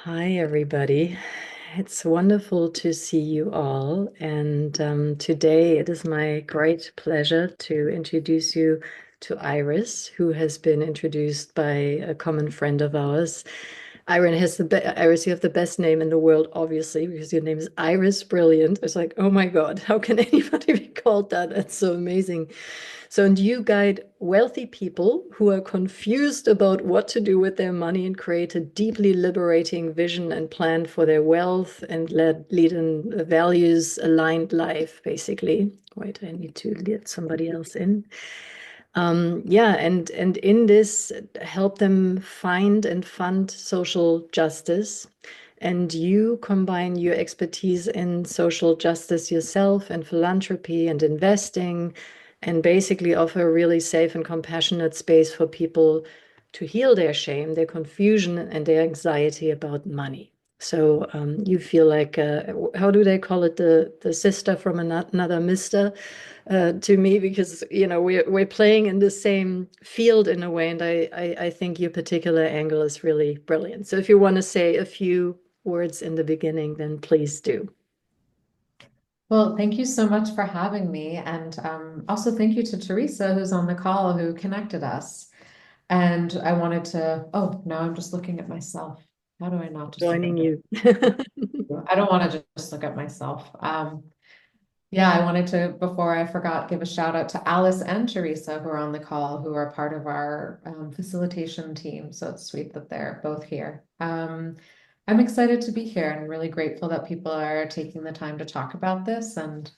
Hi, everybody. It's wonderful to see you all. And today it is my great pleasure to introduce you to Iris, who has been introduced by a common friend of ours. Iris, you have the best name in the world, obviously, because your name is Iris Brilliant. It's like, oh my God, how can anybody be called that? That's so amazing. So, and you guide wealthy people who are confused about what to do with their money and create a deeply liberating vision and plan for their wealth and lead a values aligned life, basically. Wait, I need to let somebody else in. Yeah, and in this, help them find and fund social justice. And you combine your expertise in social justice yourself and philanthropy and investing, and basically offer a really safe and compassionate space for people to heal their shame, their confusion, and their anxiety about money. So you feel like, how do they call it, the sister from another mister? To me, because we're playing in the same field in a way, and I think your particular angle is really brilliant. So if you want to say a few words in the beginning, then please do. Well, thank you so much for having me. And also thank you to Teresa, who's on the call, who connected us. And I wanted to, oh, now I'm just looking at myself. How do I not just look Joining at you. you? I don't want to just look at myself. Yeah, I wanted to, before I forgot, give a shout out to Alice and Teresa, who are on the call, who are part of our facilitation team. So it's sweet that they're both here. I'm excited to be here and really grateful that people are taking the time to talk about this. And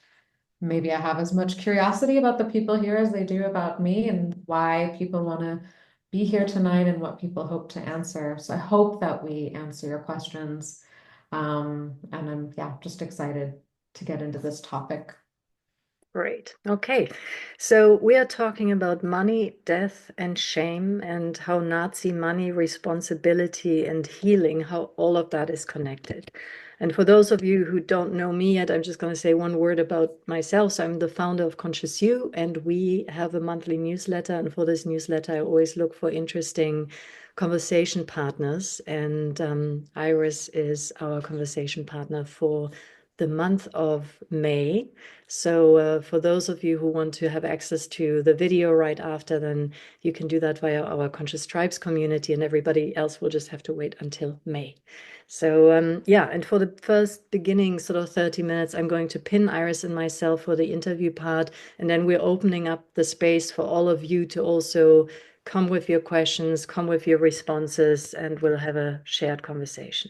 maybe I have as much curiosity about the people here as they do about me and why people want to be here tonight and what people hope to answer. So I hope that we answer your questions. And I'm, yeah, just excited to get into this topic. Great. Okay. So we are talking about money, death, and shame, and how Nazi money, responsibility, and healing, how all of that is connected. And for those of you who don't know me yet, I'm just going to say one word about myself. So I'm the founder of Conscious You, and we have a monthly newsletter. And for this newsletter, I always look for interesting conversation partners. And Iris is our conversation partner for the month of May. So for those of you who want to have access to the video right after, then you can do that via our Conscious Tribes community, and everybody else will just have to wait until May. So yeah, and for the first beginning sort of 30 minutes, I'm going to pin Iris and myself for the interview part, and then we're opening up the space for all of you to also come with your questions, come with your responses, and we'll have a shared conversation.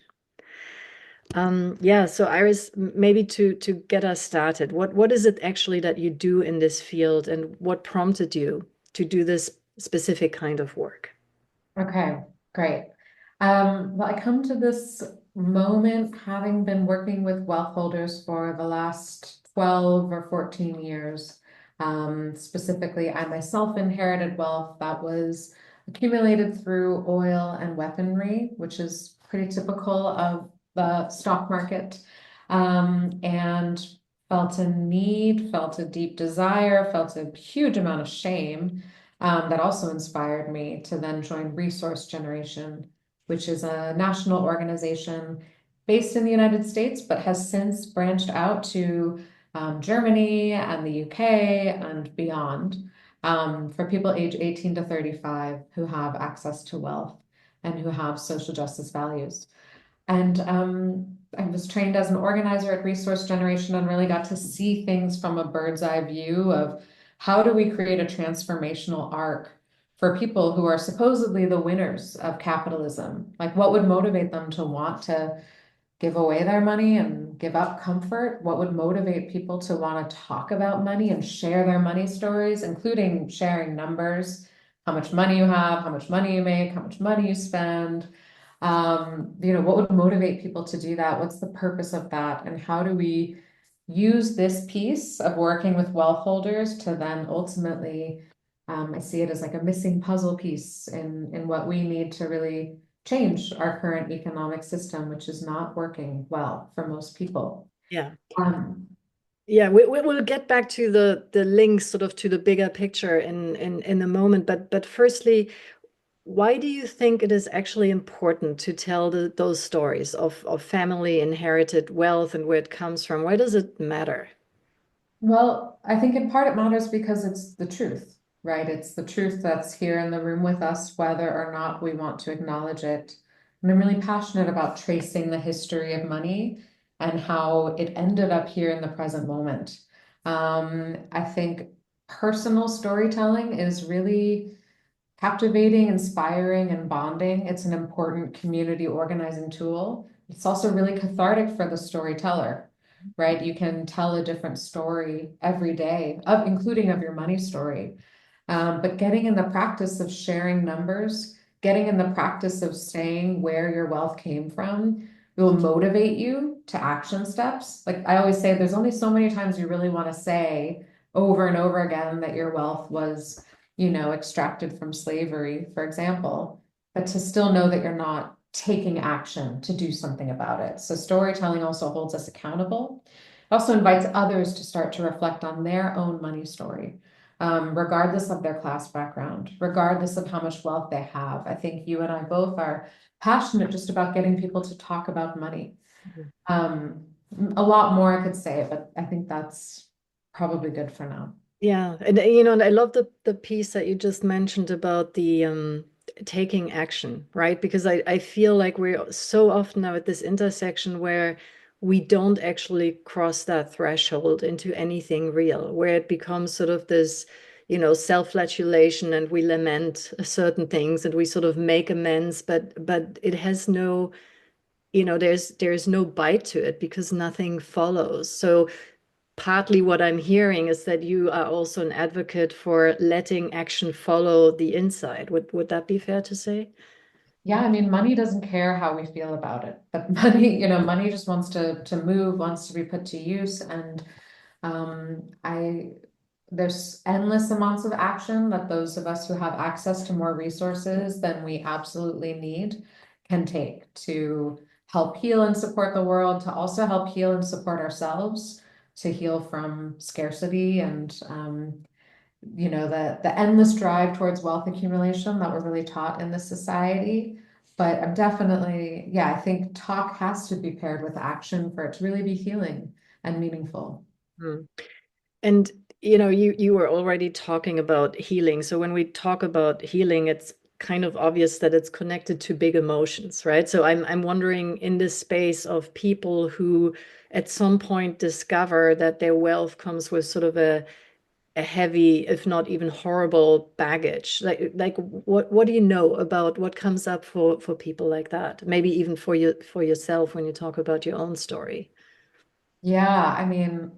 Yeah, so Iris, maybe to get us started, what is it actually that you do in this field, and what prompted you to do this specific kind of work? Okay, great. Well, I come to this moment having been working with wealth holders for the last 12 or 14 years. Specifically, I myself inherited wealth that was accumulated through oil and weaponry, which is pretty typical of the stock market. And felt a need, felt a deep desire, felt a huge amount of shame that also inspired me to then join Resource Generation, which is a national organization based in the United States, but has since branched out to Germany and the UK and beyond for people age 18 to 35 who have access to wealth and who have social justice values. And I was trained as an organizer at Resource Generation and really got to see things from a bird's eye view of how do we create a transformational arc for people who are supposedly the winners of capitalism? Like, what would motivate them to want to give away their money and give up comfort? What would motivate people to want to talk about money and share their money stories, including sharing numbers, how much money you have, how much money you make, how much money you spend? What would motivate people to do that? What's the purpose of that? And how do we use this piece of working with wealth holders to then ultimately, I see it as like a missing puzzle piece in what we need to really change our current economic system, which is not working well for most people. Yeah. Um, Yeah, we'll get back to the links sort of to the bigger picture in a moment. But firstly, Why do you think it is actually important to tell those stories of family inherited wealth and where it comes from? Why does it matter? Well, I think in part it matters because it's the truth, right? It's the truth that's here in the room with us, whether or not we want to acknowledge it. And I'm really passionate about tracing the history of money and how it ended up here in the present moment. I think personal storytelling is really captivating, inspiring, and bonding. It's an important community organizing tool. It's also really cathartic for the storyteller, right? You can tell a different story every day, including of your money story. But getting in the practice of sharing numbers, getting in the practice of saying where your wealth came from, will motivate you to action steps. Like I always say, there's only so many times you really want to say over and over again that your wealth was, extracted from slavery, for example, but to still know that you're not taking action to do something about it. So storytelling also holds us accountable. It also invites others to start to reflect on their own money story, regardless of their class background, regardless of how much wealth they have. I think you and I both are passionate just about getting people to talk about money. Um, a lot more I could say, but I think that's probably good for now. Yeah, and and I love the piece that you just mentioned about the taking action, right? Because I feel like we're so often now at this intersection where we don't actually cross that threshold into anything real, where it becomes sort of this, self-flagellation and we lament certain things and we sort of make amends, but it has no, there's no bite to it because nothing follows. So partly what I'm hearing is that you are also an advocate for letting action follow the inside. Would that be fair to say? Yeah, I mean, money doesn't care how we feel about it, but money just wants to move, wants to be put to use, and I there's endless amounts of action that those of us who have access to more resources than we absolutely need can take to help heal and support the world, to also help heal and support ourselves, to heal from scarcity and the endless drive towards wealth accumulation that we're really taught in this society. But I'm definitely, yeah, I think talk has to be paired with action for it to really be healing and meaningful. Hmm. And you were already talking about healing. So when we talk about healing, it's kind of obvious that it's connected to big emotions, right? So I'm wondering in this space of people who at some point discover that their wealth comes with sort of a heavy, if not even horrible baggage. Like what do you know about what comes up for people like that? Maybe even for yourself when you talk about your own story. Yeah, I mean,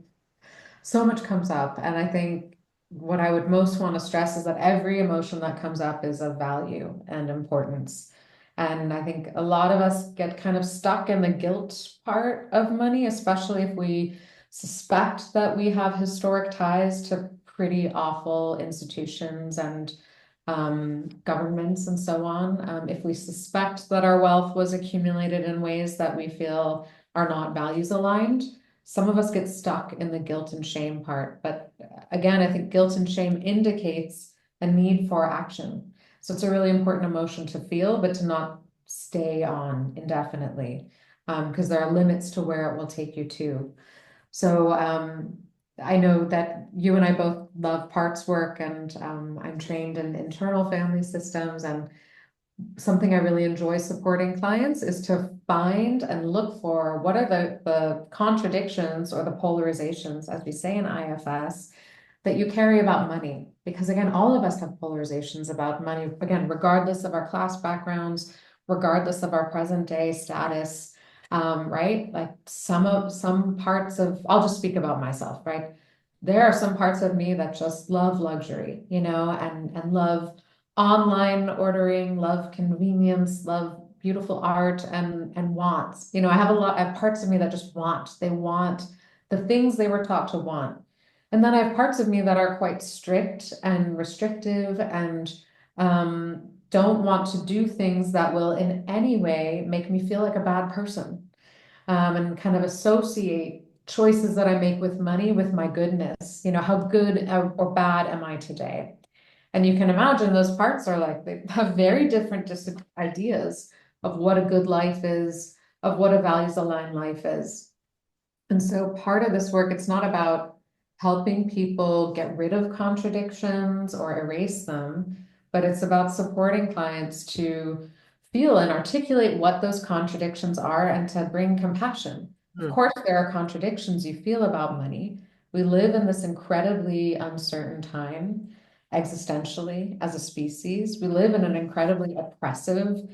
so much comes up. And I think what I would most want to stress is that every emotion that comes up is of value and importance. And I think a lot of us get kind of stuck in the guilt part of money, especially if we suspect that we have historic ties to pretty awful institutions and governments and so on. If we suspect that our wealth was accumulated in ways that we feel are not values aligned, some of us get stuck in the guilt and shame part. But again, I think guilt and shame indicates a need for action. So it's a really important emotion to feel, but to not stay on indefinitely, because there are limits to where it will take you to. So I know that you and I both love parts work, and I'm trained in internal family systems. And something I really enjoy supporting clients is to find and look for what are the contradictions or the polarizations, as we say in IFS, that you carry about money. Because again, all of us have polarizations about money, again, regardless of our class backgrounds, regardless of our present day status, right? Like some parts of, I'll just speak about myself, right? There are some parts of me that just love luxury, and love online ordering, love convenience, love beautiful art and wants. I have parts of me that just want. They want the things they were taught to want. And then I have parts of me that are quite strict and restrictive and don't want to do things that will in any way make me feel like a bad person, and kind of associate choices that I make with money with my goodness. How good or bad am I today? And you can imagine those parts are like, they have very different ideas of what a good life is, of what a values aligned life is. And so part of this work, it's not about helping people get rid of contradictions or erase them, but it's about supporting clients to feel and articulate what those contradictions are and to bring compassion. Of Mm. course, there are contradictions you feel about money. We live in this incredibly uncertain time existentially as a species. We live in an incredibly oppressive,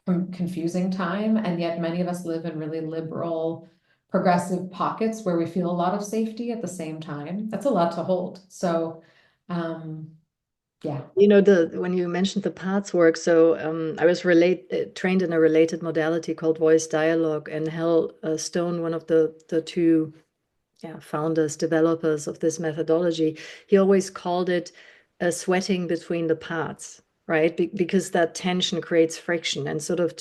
confusing time, and yet many of us live in really liberal, progressive pockets where we feel a lot of safety at the same time. That's a lot to hold. So, yeah. You know, the when you mentioned the parts work, so I was trained in a related modality called voice dialogue, and Hal Stone, one of the two founders, developers of this methodology, he always called it a sweating between the parts, right? Because that tension creates friction, and sort of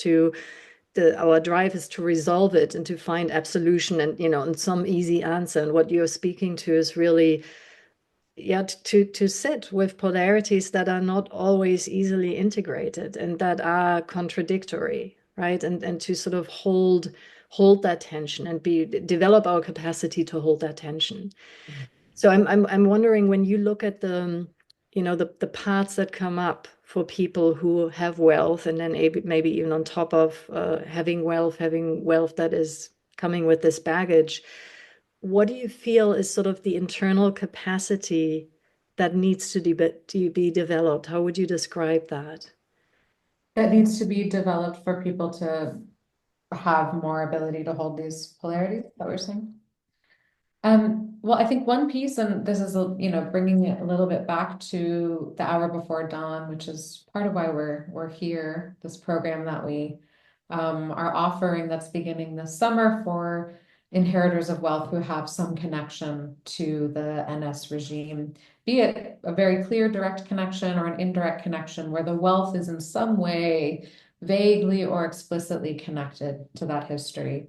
our drive is to resolve it and to find absolution and and some easy answer. And what you're speaking to is really to sit with polarities that are not always easily integrated and that are contradictory, right? And to sort of hold that tension and develop our capacity to hold that tension. So I'm wondering, when you look at the paths that come up for people who have wealth, and then maybe even on top of having wealth that is coming with this baggage, what do you feel is sort of the internal capacity that needs to be developed? How would you describe that? That needs to be developed for people to have more ability to hold these polarities, is that what you're saying? Well, I think one piece, and this is, bringing it a little bit back to the hour before dawn, which is part of why we're here, this program that we are offering that's beginning this summer for inheritors of wealth who have some connection to the NS regime, be it a very clear direct connection or an indirect connection where the wealth is in some way vaguely or explicitly connected to that history.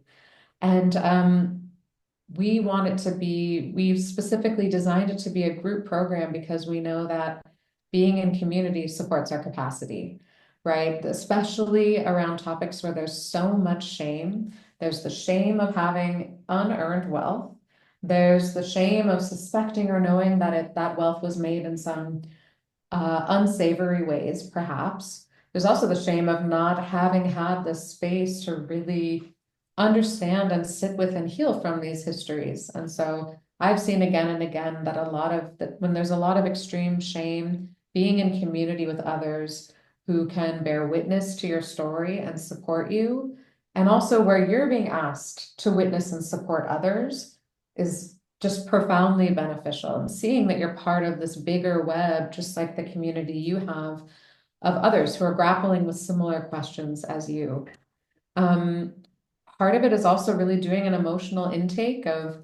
And we've specifically designed it to be a group program because we know that being in community supports our capacity, right? Especially around topics where there's so much shame. There's the shame of having unearned wealth. There's the shame of suspecting or knowing that wealth was made in some unsavory ways, perhaps. There's also the shame of not having had the space to really understand and sit with and heal from these histories. And so I've seen again and again that when there's a lot of extreme shame, being in community with others who can bear witness to your story and support you, and also where you're being asked to witness and support others, is just profoundly beneficial. And seeing that you're part of this bigger web, just like the community you have of others who are grappling with similar questions as you. Part of it is also really doing an emotional intake of,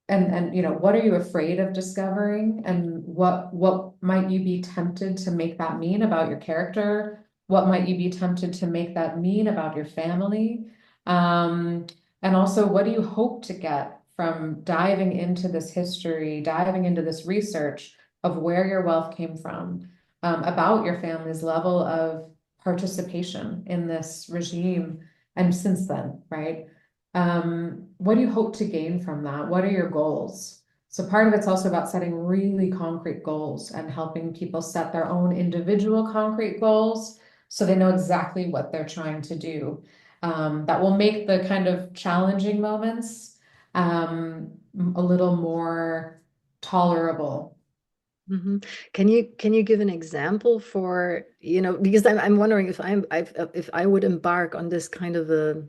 and what are you afraid of discovering, and what might you be tempted to make that mean about your character? What might you be tempted to make that mean about your family? And also, what do you hope to get from diving into this history, diving into this research of where your wealth came from, about your family's level of participation in this regime and since then, right? What do you hope to gain from that? What are your goals? So part of it's also about setting really concrete goals and helping people set their own individual concrete goals so they know exactly what they're trying to do. That will make the kind of challenging moments a little more tolerable. Hmm. Can you give an example for, because I'm wondering if I would embark on this kind of a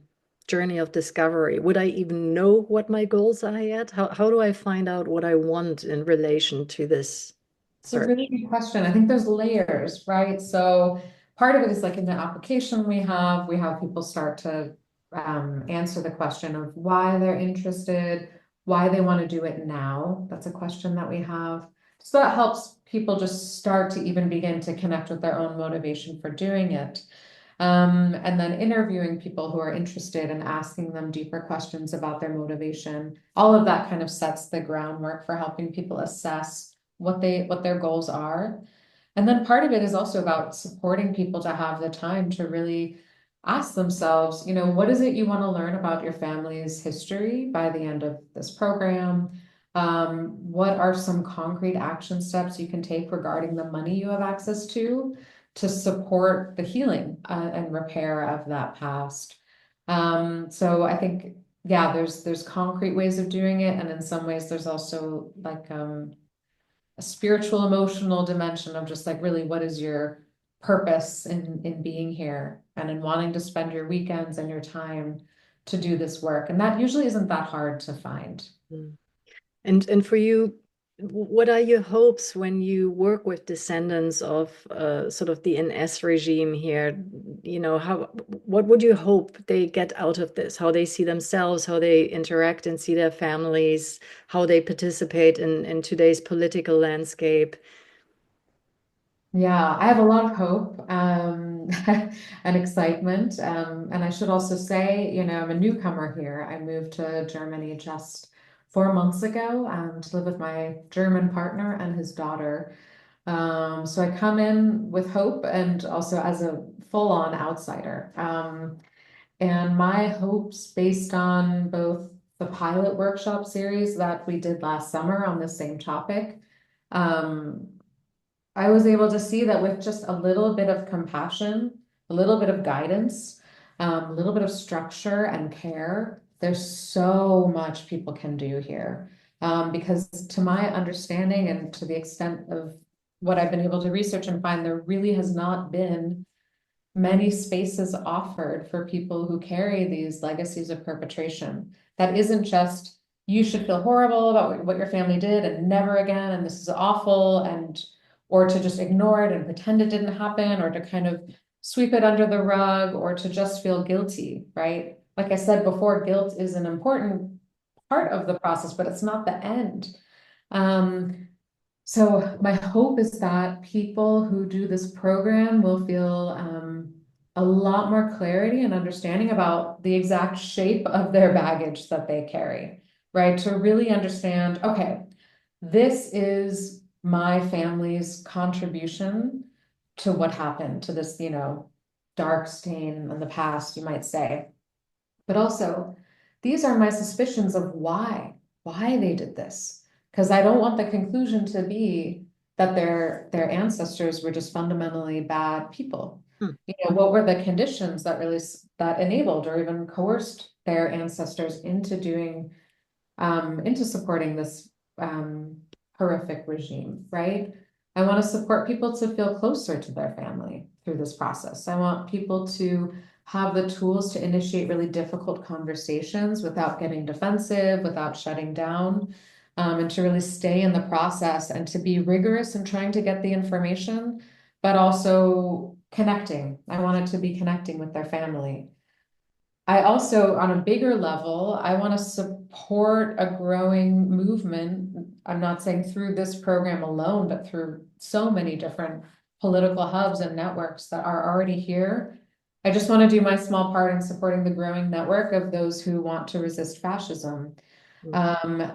journey of discovery, would I even know what my goals are yet? How do I find out what I want in relation to this It's a really search? good question. I think there's layers, right? So part of it is like in the application we have people start to answer the question of why they're interested, why they want to do it now. That's a question that we have. So that helps people just start to even begin to connect with their own motivation for doing it. And then interviewing people who are interested and asking them deeper questions about their motivation. All of that kind of sets the groundwork for helping people assess what their goals are. And then part of it is also about supporting people to have the time to really ask themselves, what is it you want to learn about your family's history by the end of this program? What are some concrete action steps you can take regarding the money you have access to support the healing and repair of that past? So I think, yeah, there's concrete ways of doing it, and in some ways there's also like a spiritual, emotional dimension of just like really what is your purpose in being here and in wanting to spend your weekends and your time to do this work. And that usually isn't that hard to find. Mm. And for you, what are your hopes when you work with descendants of sort of the NS regime here? What would you hope they get out of this? How they see themselves, how they interact and see their families, how they participate in today's political landscape? Yeah, I have a lot of hope and excitement. And I should also say, I'm a newcomer here. I moved to Germany just 4 months ago to live with my German partner and his daughter. So I come in with hope and also as a full-on outsider. And my hopes based on both the pilot workshop series that we did last summer on the same topic. Um, I was able to see that with just a little bit of compassion, a little bit of guidance, a little bit of structure and care, there's so much people can do here. Because to my understanding and to the extent of what I've been able to research and find, there really has not been many spaces offered for people who carry these legacies of perpetration. That isn't just, you should feel horrible about what your family did and never again, and this is awful, and or to just ignore it and pretend it didn't happen, or to kind of sweep it under the rug, or to just feel guilty, right? Like I said before, guilt is an important part of the process, but it's not the end. So my hope is that people who do this program will feel a lot more clarity and understanding about the exact shape of their baggage that they carry, right? To really understand, okay, this is my family's contribution to what happened to this, dark stain in the past, you might say. But also, these are my suspicions of why they did this. Because I don't want the conclusion to be that their ancestors were just fundamentally bad people. Hmm. What were the conditions that really that enabled or even coerced their ancestors into doing into supporting this horrific regime, right? I want to support people to feel closer to their family through this process. I want people to have the tools to initiate really difficult conversations without getting defensive, without shutting down, and to really stay in the process and to be rigorous in trying to get the information, but also connecting. I want it to be connecting with their family. I also, on a bigger level, I want to support a growing movement. I'm not saying through this program alone, but through so many different political hubs and networks that are already here. I just want to do my small part in supporting the growing network of those who want to resist fascism. Hmm. Um,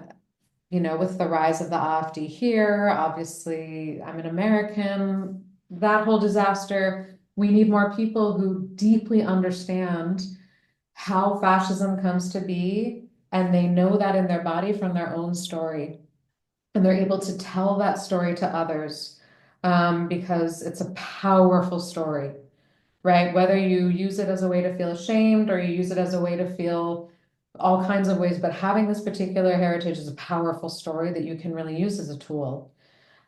with the rise of the AfD here, obviously, I'm an American, that whole disaster, we need more people who deeply understand how fascism comes to be, and they know that in their body from their own story. And they're able to tell that story to others because it's a powerful story, right? Whether you use it as a way to feel ashamed or you use it as a way to feel all kinds of ways, but having this particular heritage is a powerful story that you can really use as a tool.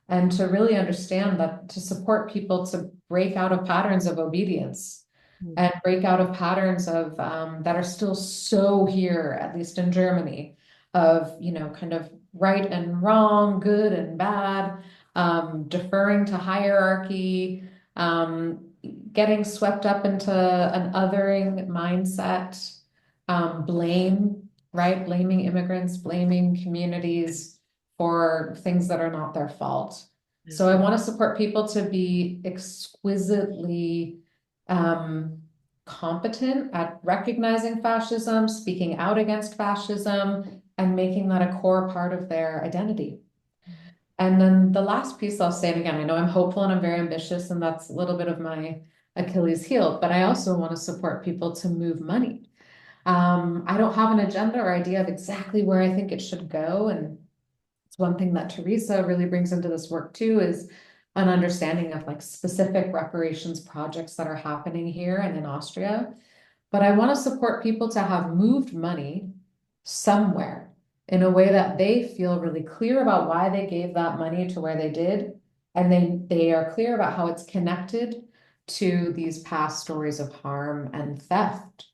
And to really understand that to support people to break out of patterns of obedience Hmm. and break out of patterns of that are still so here, at least in Germany, of kind of right and wrong, good and bad, deferring to hierarchy, getting swept up into an othering mindset, blame, right? Blaming immigrants, blaming communities for things that are not their fault. Yeah. So I want to support people to be exquisitely competent at recognizing fascism, speaking out against fascism, and making that a core part of their identity. And then the last piece I'll say, and again, I know I'm hopeful and I'm very ambitious, and that's a little bit of my Achilles heel, but I also want to support people to move money. I don't have an agenda or idea of exactly where I think it should go. And it's one thing that Teresa really brings into this work too, is an understanding of like specific reparations projects that are happening here and in Austria. But I want to support people to have moved money somewhere in a way that they feel really clear about why they gave that money to where they did. And they are clear about how it's connected to these past stories of harm and theft.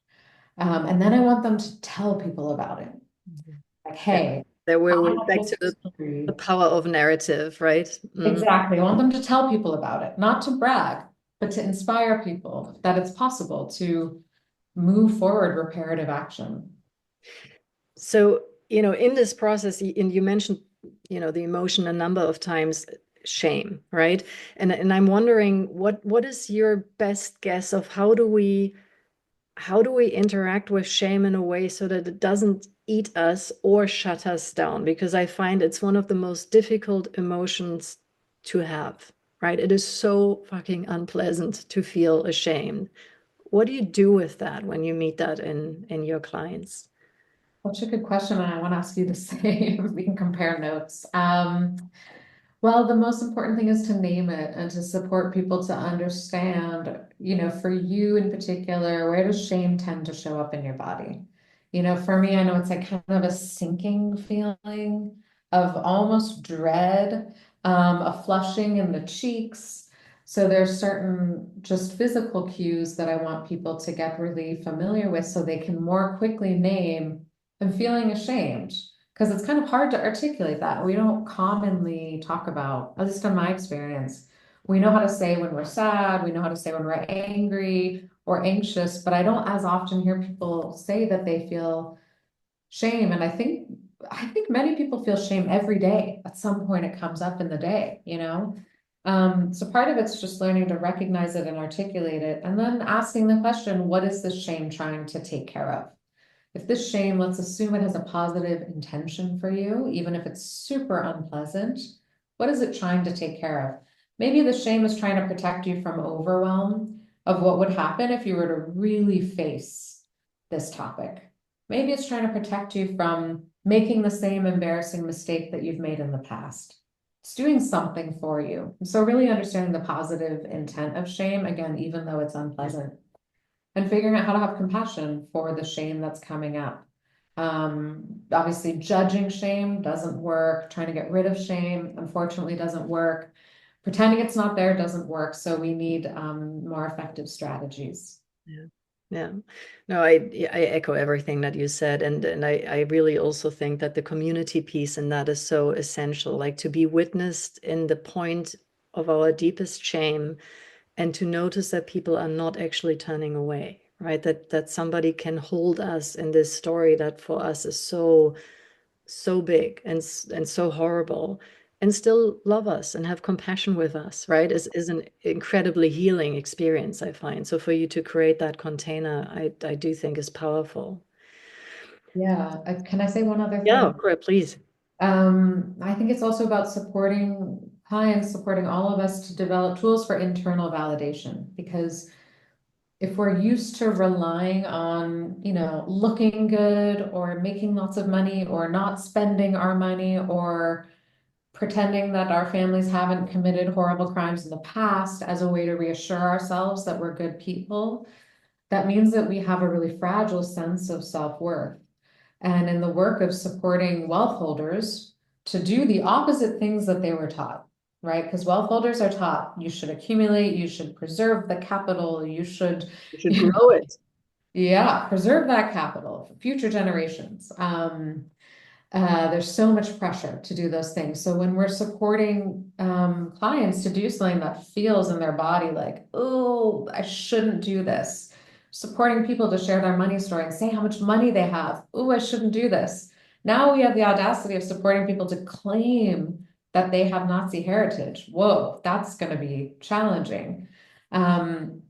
And then I want them to tell people about it. Mhm. Like, Yeah. hey, There I we're have back to this the history. power of narrative, right? Mm. Exactly. I want them to tell people about it, not to brag, but to inspire people that it's possible to move forward reparative action. So, in this process, and you mentioned, the emotion a number of times, shame, right? And I'm wondering what is your best guess of how do we interact with shame in a way so that it doesn't eat us or shut us down? Because I find it's one of the most difficult emotions to have, right? It is so fucking unpleasant to feel ashamed. What do you do with that when you meet that in your clients? Such a good question, and I want to ask you the same. We can compare notes. Well, the most important thing is to name it and to support people to understand, for you in particular, where does shame tend to show up in your body? For me, I know it's like kind of a sinking feeling of almost dread, a flushing in the cheeks. So there's certain just physical cues that I want people to get really familiar with so they can more quickly name, I'm feeling ashamed. Because it's kind of hard to articulate that. We don't commonly talk about, at least in my experience. We know how to say when we're sad, we know how to say when we're angry or anxious, but I don't as often hear people say that they feel shame. And I think many people feel shame every day. At some point it comes up in the day. So part of it's just learning to recognize it and articulate it, and then asking the question, what is this shame trying to take care of? If this shame, let's assume it has a positive intention for you, even if it's super unpleasant, what is it trying to take care of? Maybe the shame is trying to protect you from overwhelm of what would happen if you were to really face this topic. Maybe it's trying to protect you from making the same embarrassing mistake that you've made in the past. It's doing something for you. So really understanding the positive intent of shame, again, even though it's unpleasant, and figuring out how to have compassion for the shame that's coming up. Obviously, judging shame doesn't work. Trying to get rid of shame, unfortunately, doesn't work. Pretending it's not there doesn't work. So we need more effective strategies. Yeah. Yeah. No, I echo everything that you said. And I really also think that the community piece in that is so essential, like to be witnessed in the point of our deepest shame and to notice that people are not actually turning away, right? That somebody can hold us in this story that for us is so big and so horrible, and still love us and have compassion with us, right, is an incredibly healing experience, I find. So for you to create that container, I do think is powerful. Yeah. Can I say one other Yeah, thing? correct, please. I think it's also about supporting clients, supporting all of us to develop tools for internal validation, because if we're used to relying on, looking good or making lots of money or not spending our money or pretending that our families haven't committed horrible crimes in the past as a way to reassure ourselves that we're good people, that means that we have a really fragile sense of self-worth. And in the work of supporting wealth holders to do the opposite things that they were taught, right? Because wealth holders are taught you should accumulate, you should preserve the capital, you should, You should grow it. yeah, preserve that capital for future generations. There's so much pressure to do those things. So when we're supporting clients to do something that feels in their body like, oh, I shouldn't do this, supporting people to share their money story and say how much money they have. Oh, I shouldn't do this. Now we have the audacity of supporting people to claim that they have Nazi heritage. Whoa, that's going to be challenging. Um,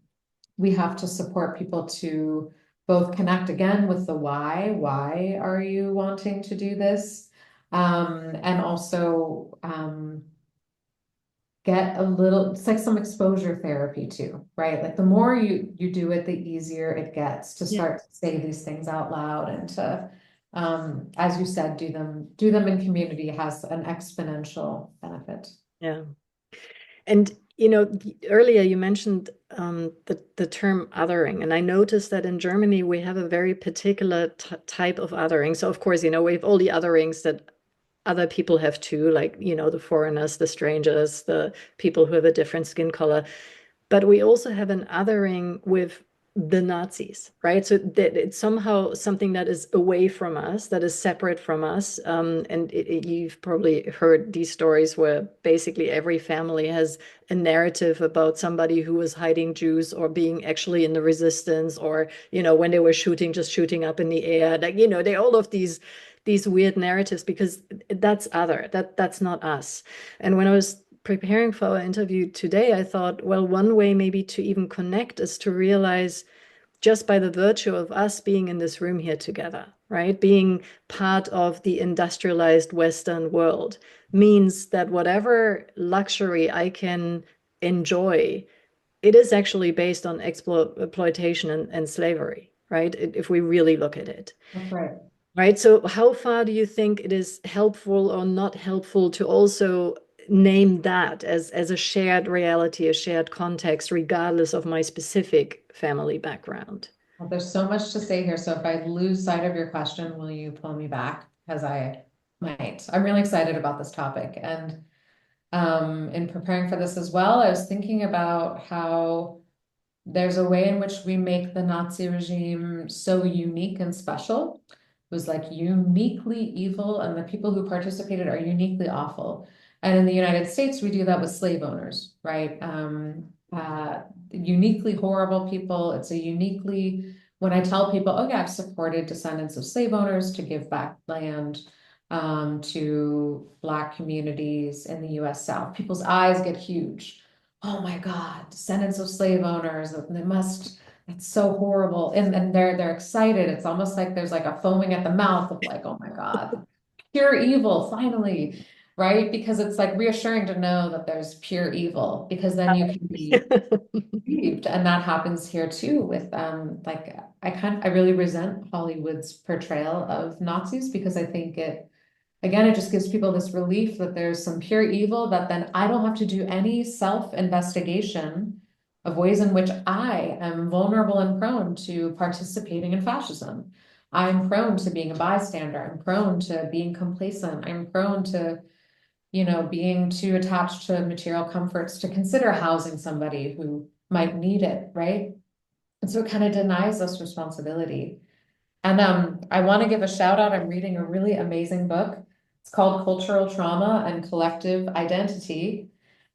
we have to support people to both connect again with the why. Why are you wanting to do this? And also get a little, it's like some exposure therapy too, right? Like the more you do it, the easier it gets to Yeah. start to say these things out loud and to, as you said, do them in community has an exponential benefit. Yeah. And earlier you mentioned the term othering, and I noticed that in Germany we have a very particular type of othering. So of course, we have all the otherings that other people have too, like the foreigners, the strangers, the people who have a different skin color. But we also have an othering with the Nazis, right? So that it's somehow something that is away from us, that is separate from us. And you've probably heard these stories where basically every family has a narrative about somebody who was hiding Jews or being actually in the resistance, or when they were shooting, just shooting up in the air. Like they all of these weird narratives, because that's other, that's not us. And when I was preparing for our interview today, I thought, well, one way maybe to even connect is to realize, just by the virtue of us being in this room here together, right? Being part of the industrialized Western world means that whatever luxury I can enjoy, it is actually based on exploitation and slavery, right? If we really look at it. That's right. Right. So how far do you think it is helpful or not helpful to also name that as a shared reality, a shared context, regardless of my specific family background? Well, there's so much to say here. So if I lose sight of your question, will you pull me back? Because I might. I'm really excited about this topic. And in preparing for this as well, I was thinking about how there's a way in which we make the Nazi regime so unique and special. It was like uniquely evil, and the people who participated are uniquely awful. And in the United States, we do that with slave owners, right? Uniquely horrible people. It's a uniquely, when I tell people, oh yeah, I've supported descendants of slave owners to give back land to Black communities in the US South, people's eyes get huge. Oh my God, descendants of slave owners, they must, it's so horrible. And they're excited. It's almost like there's like a foaming at the mouth of like, oh my God, pure evil, finally, right? Because it's like reassuring to know that there's pure evil, because then you can be grieved. And that happens here too with like I really resent Hollywood's portrayal of Nazis, because I think it, again, it just gives people this relief that there's some pure evil, that then I don't have to do any self-investigation of ways in which I am vulnerable and prone to participating in fascism. I'm prone to being a bystander. I'm prone to being complacent. I'm prone to, being too attached to material comforts to consider housing somebody who might need it, right? And so it kind of denies us responsibility. And I want to give a shout out. I'm reading a really amazing book. It's called Cultural Trauma and Collective Identity.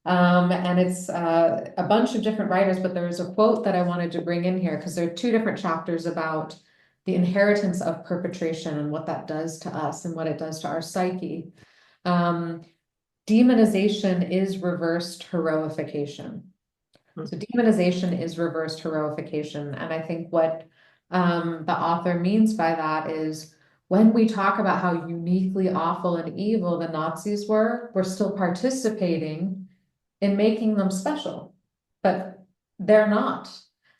And it's a bunch of different writers, but there was a quote that I wanted to bring in here because there are two different chapters about the inheritance of perpetration and what that does to us and what it does to our psyche. Um, Demonization is reversed heroification. So demonization is reversed heroification. And I think what the author means by that is, when we talk about how uniquely awful and evil the Nazis were, we're still participating in making them special, but they're not.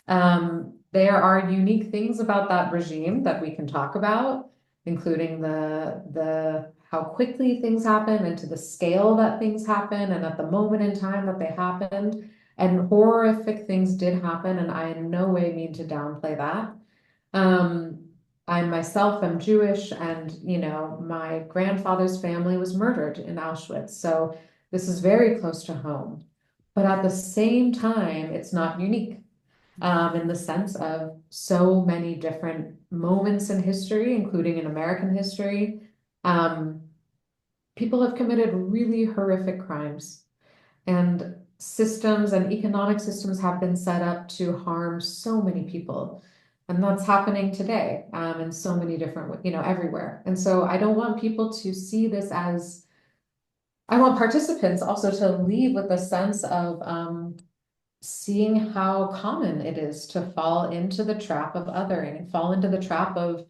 There are unique things about that regime that we can talk about, including the how quickly things happen and to the scale that things happen and at the moment in time that they happened. And horrific things did happen, and I in no way mean to downplay that. Um, I myself am Jewish, and my grandfather's family was murdered in Auschwitz. So this is very close to home. But at the same time, it's not unique in the sense of so many different moments in history, including in American history. Um, People have committed really horrific crimes, and systems and economic systems have been set up to harm so many people. And that's happening today in so many different, everywhere. And so I don't want people to see this as, I want participants also to leave with a sense of seeing how common it is to fall into the trap of othering and fall into the trap of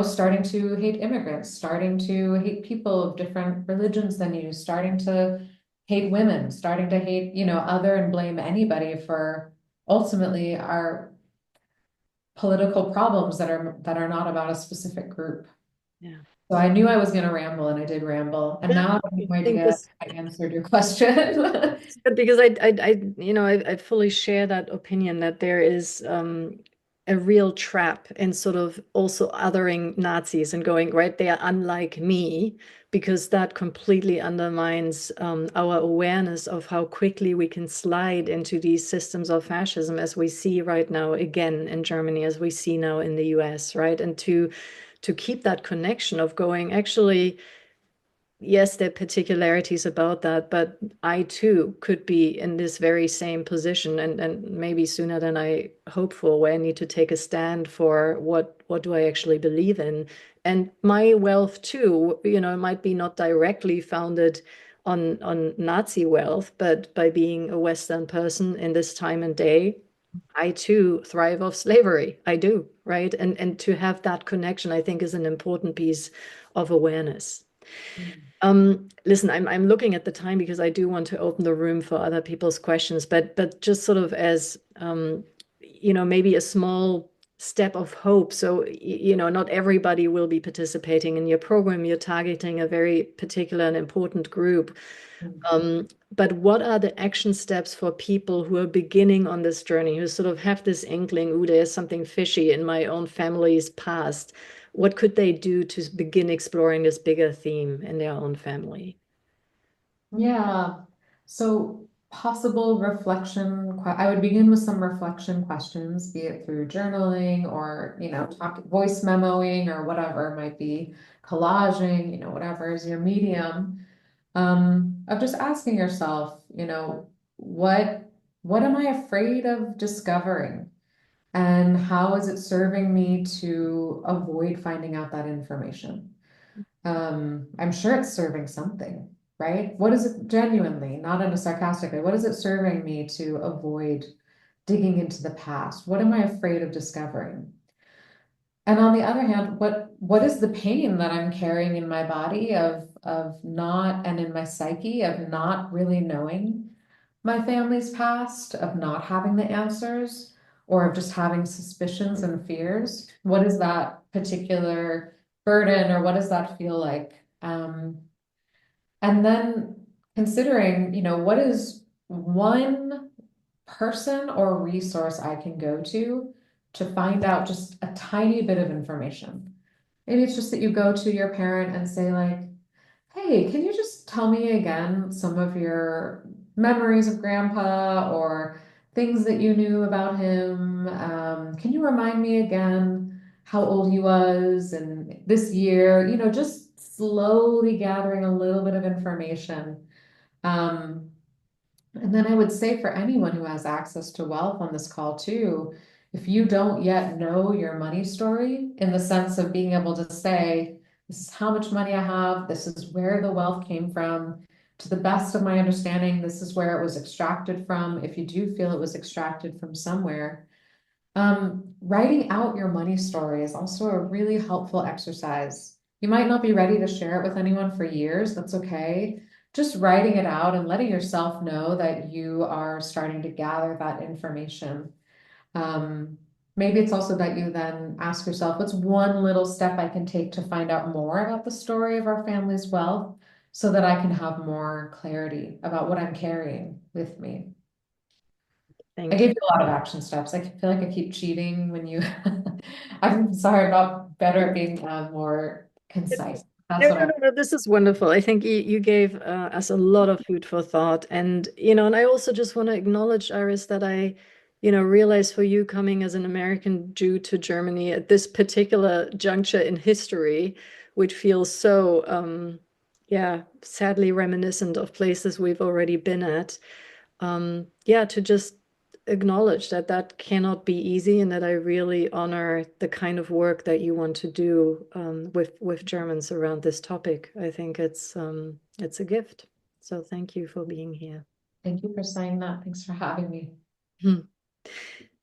starting to hate immigrants, starting to hate people of different religions than you, starting to hate women, starting to hate, other and blame anybody for ultimately our political problems that are not about a specific group. Yeah. So I knew I was going to ramble and I did ramble. And Yeah, now I have I no think idea if this I answered your question. is good because I fully share that opinion that there is a real trap in sort of also othering Nazis and going, right, they are unlike me, because that completely undermines our awareness of how quickly we can slide into these systems of fascism, as we see right now again in Germany, as we see now in the US, right? And to keep that connection of going, actually, yes, there are particularities about that, but I too could be in this very same position, and maybe sooner than I hope for, where I need to take a stand for what do I actually believe in. And my wealth too, might be not directly founded on Nazi wealth, but by being a Western person in this time and day, I too thrive off slavery. I do, right? And to have that connection, I think, is an important piece of awareness. Listen, I'm looking at the time because I do want to open the room for other people's questions, but just sort of as maybe a small step of hope. So, not everybody will be participating in your program. You're targeting a very particular and important group. But what are the action steps for people who are beginning on this journey, who sort of have this inkling, ooh, there's something fishy in my own family's past? What could they do to begin exploring this bigger theme in their own family? Yeah. So possible reflection, I would begin with some reflection questions, be it through journaling or, voice memoing or whatever it might be, collaging, whatever is your medium, of just asking yourself, what am I afraid of discovering? And how is it serving me to avoid finding out that information? I'm sure it's serving something, right? What is it genuinely, not in a sarcastic way, what is it serving me to avoid digging into the past? What am I afraid of discovering? And on the other hand, what is the pain that I'm carrying in my body of not, and in my psyche of not really knowing my family's past, of not having the answers, or of just having suspicions and fears? What is that particular burden, or what does that feel like? And then considering, what is one person or resource I can go to find out just a tiny bit of information. Maybe it's just that you go to your parent and say, like, hey, can you just tell me again some of your memories of grandpa or things that you knew about him? Can you remind me again how old he was and this year? Just slowly gathering a little bit of information. Um, and then I would say for anyone who has access to wealth on this call too, if you don't yet know your money story in the sense of being able to say, this is how much money I have, this is where the wealth came from, to the best of my understanding, this is where it was extracted from, if you do feel it was extracted from somewhere. Writing out your money story is also a really helpful exercise. You might not be ready to share it with anyone for years, that's okay. Just writing it out and letting yourself know that you are starting to gather that information. Um, Maybe it's also that you then ask yourself, what's one little step I can take to find out more about the story of our family's wealth so that I can have more clarity about what I'm carrying with me? I Thank gave you. you a lot of action steps. I feel like I keep cheating when you, I'm sorry, I'm not better at being more concise. No, That's what no, I'm. no, no, this is wonderful. I think you gave us a lot of food for thought. And I also just want to acknowledge, Iris, that I realize for you coming as an American Jew to Germany at this particular juncture in history, which feels so, yeah, sadly reminiscent of places we've already been at. Yeah, to just acknowledge that that cannot be easy, and that I really honor the kind of work that you want to do with Germans around this topic. I think it's a gift. So thank you for being here. Thank you for saying that. Thanks for having me. Hmm.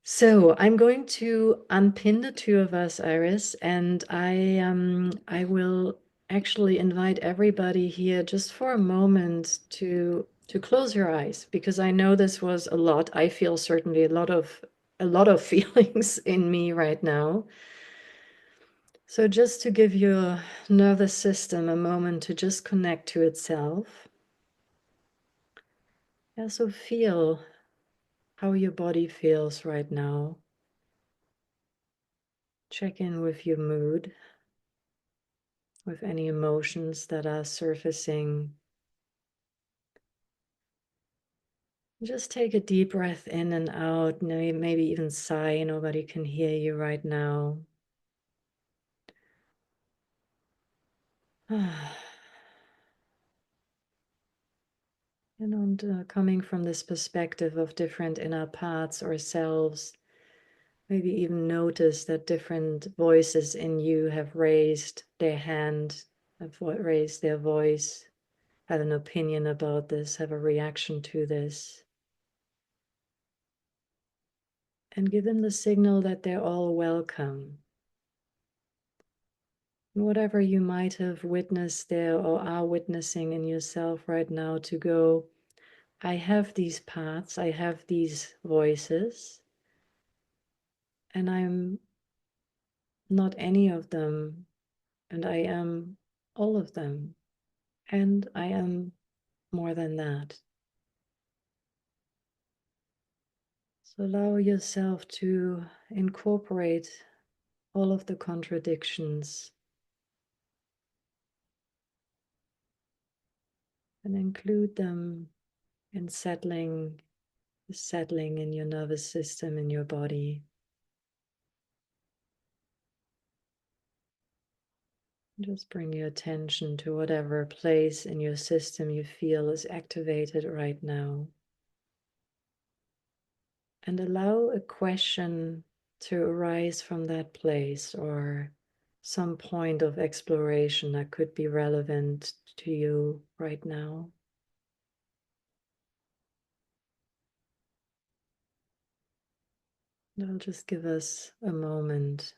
So I'm going to unpin the two of us, Iris, and I will actually invite everybody here just for a moment to close your eyes because I know this was a lot. I feel certainly a lot of feelings in me right now. So just to give your nervous system a moment to just connect to itself. Yeah, so feel how your body feels right now. Check in with your mood, with any emotions that are surfacing. Just take a deep breath in and out, maybe even sigh. Nobody can hear you right now. And coming from this perspective of different inner parts or selves, maybe even notice that different voices in you have raised their hand, have raised their voice, have an opinion about this, have a reaction to this. And give them the signal that they're all welcome. Whatever you might have witnessed there or are witnessing in yourself right now, to go, I have these paths, I have these voices, and I'm not any of them, and I am all of them, and I am more than that. So allow yourself to incorporate all of the contradictions and include them in settling in your nervous system, in your body. Just bring your attention to whatever place in your system you feel is activated right now. And allow a question to arise from that place or some point of exploration that could be relevant to you right now. That'll just give us a moment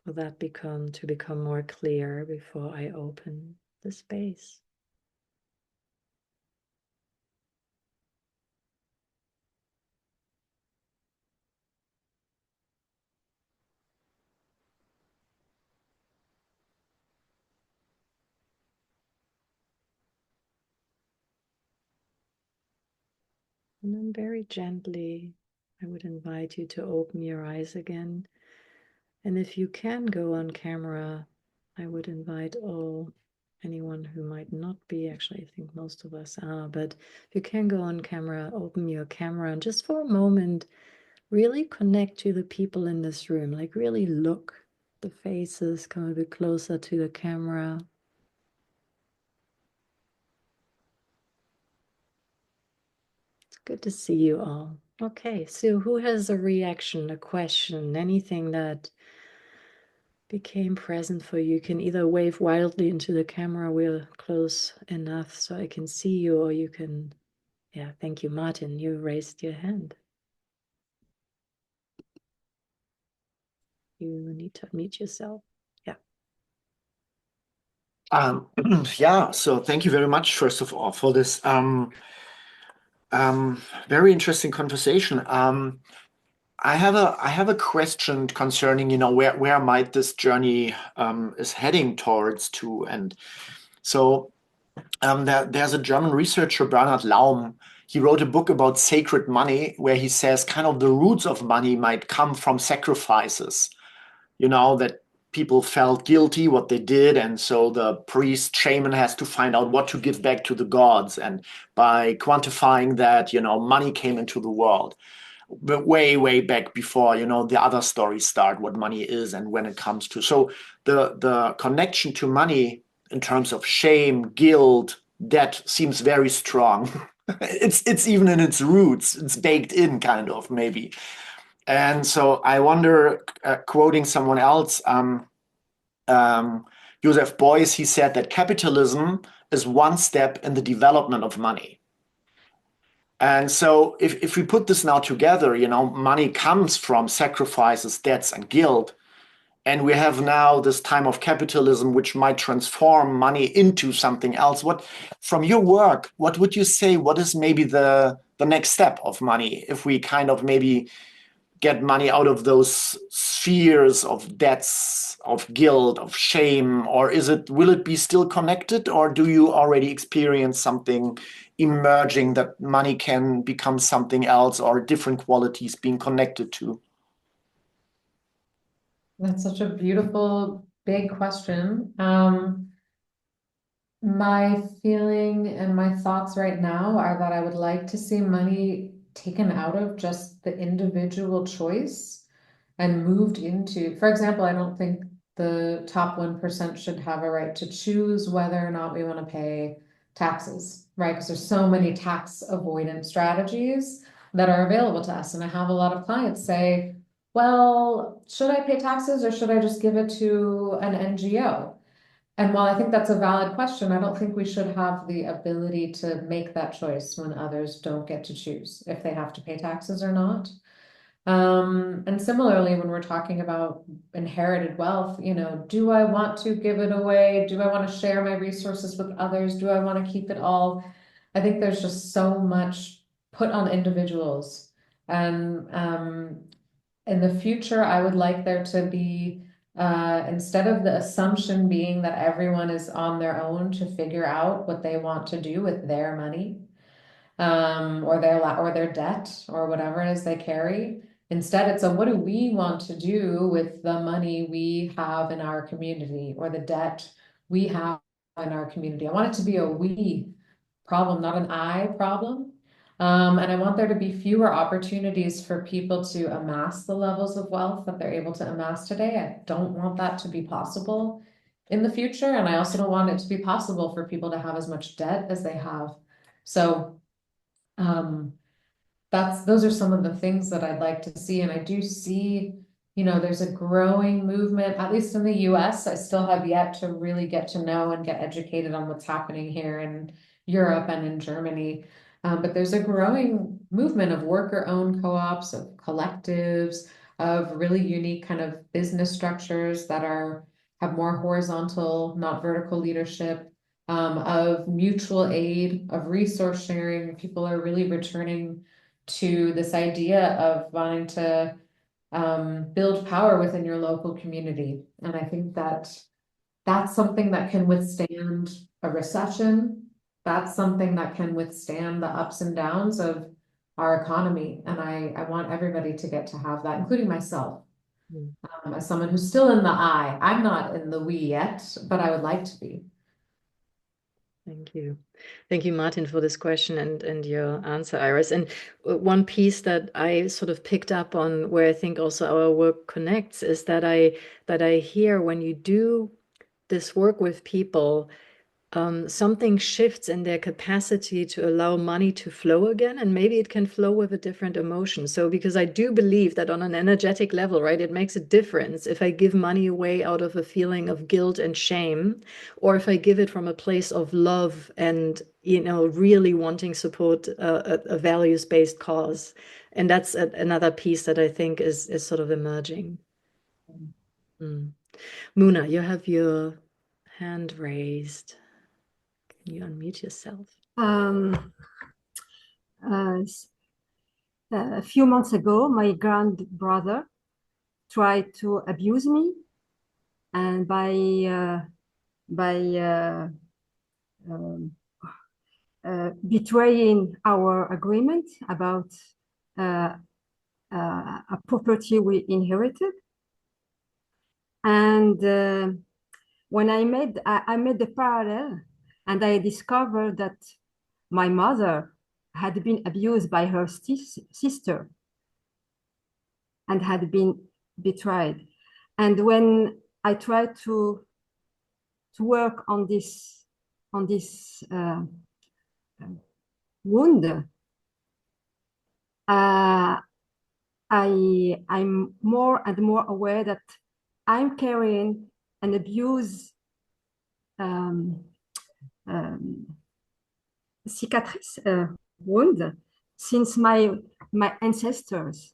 for that to become more clear before I open the space. And then very gently, I would invite you to open your eyes again. And if you can go on camera, I would invite anyone who might not be, actually, I think most of us are, but if you can go on camera, open your camera and just for a moment, really connect to the people in this room, like really look the faces, come a bit closer to the camera. It's good to see you all. Okay, so who has a reaction, a question, anything that became present for you? You can either wave wildly into the camera, we're close enough so I can see you, or you can, yeah, thank you, Martin, you raised your hand. You need to unmute yourself. Yeah. Yeah, so thank you very much, first of all, for this very interesting conversation. I have a question concerning, where might this journey is heading towards to, and so there's a German researcher, Bernhard Laum. He wrote a book about sacred money, where he says kind of the roots of money might come from sacrifices, that people felt guilty what they did, and so the priest shaman has to find out what to give back to the gods, and by quantifying that, money came into the world. But way back before, the other stories start, what money is and when it comes to. So the connection to money in terms of shame, guilt, debt seems very strong. It's even in its roots, it's baked in kind of, maybe. And so I wonder, quoting someone else, um, Joseph Beuys, he said that capitalism is one step in the development of money. And so if we put this now together, money comes from sacrifices, debts, and guilt. And we have now this time of capitalism, which might transform money into something else. From your work, what would you say? What is maybe the next step of money if we kind of maybe get money out of those spheres of debts, of guilt, of shame? Or will it be still connected? Or do you already experience something emerging that money can become something else or different qualities being connected to? That's such a beautiful, big question. My feeling and my thoughts right now are that I would like to see money taken out of just the individual choice and moved into, for example, I don't think the top 1% should have a right to choose whether or not we want to pay taxes, right? Because there's so many tax avoidance strategies that are available to us. And I have a lot of clients say, well, should I pay taxes or should I just give it to an NGO? And while I think that's a valid question, I don't think we should have the ability to make that choice when others don't get to choose if they have to pay taxes or not. And similarly, when we're talking about inherited wealth, do I want to give it away? Do I want to share my resources with others? Do I want to keep it all? I think there's just so much put on individuals. And in the future, I would like there to be, instead of the assumption being that everyone is on their own to figure out what they want to do with their money, or their debt or whatever it is they carry. Instead, it's what do we want to do with the money we have in our community or the debt we have in our community? I want it to be a we problem, not an I problem. And I want there to be fewer opportunities for people to amass the levels of wealth that they're able to amass today. I don't want that to be possible in the future. And I also don't want it to be possible for people to have as much debt as they have. So um, those are some of the things that I'd like to see. And I do see, there's a growing movement, at least in the US. I still have yet to really get to know and get educated on what's happening here in Europe and in Germany. But there's a growing movement of worker-owned co-ops, of collectives, of really unique kind of business structures that have more horizontal, not vertical leadership, of mutual aid, of resource sharing. People are really returning to this idea of wanting to build power within your local community. And I think that's something that can withstand a recession. That's something that can withstand the ups and downs of our economy. And I want everybody to get to have that, including myself, as someone who's still in the I. I'm not in the we yet, but I would like to be. Thank you. Thank you, Martin, for this question and your answer, Iris. And one piece that I sort of picked up on where I think also our work connects is that I hear when you do this work with people, something shifts in their capacity to allow money to flow again, and maybe it can flow with a different emotion. So because I do believe that on an energetic level, right, it makes a difference if I give money away out of a feeling of guilt and shame, or if I give it from a place of love and really wanting support, a values-based cause. And that's another piece that I think is sort of emerging. Muna, you have your hand raised. Can you unmute yourself? A few months ago, my grandbrother tried to abuse me, and by betraying our agreement about a property we inherited. And when I made the parallel, and I discovered that my mother had been abused by her sister and had been betrayed. And when I tried to work on this wound, I'm more and more aware that I'm carrying an abuse cicatrice wound since my ancestors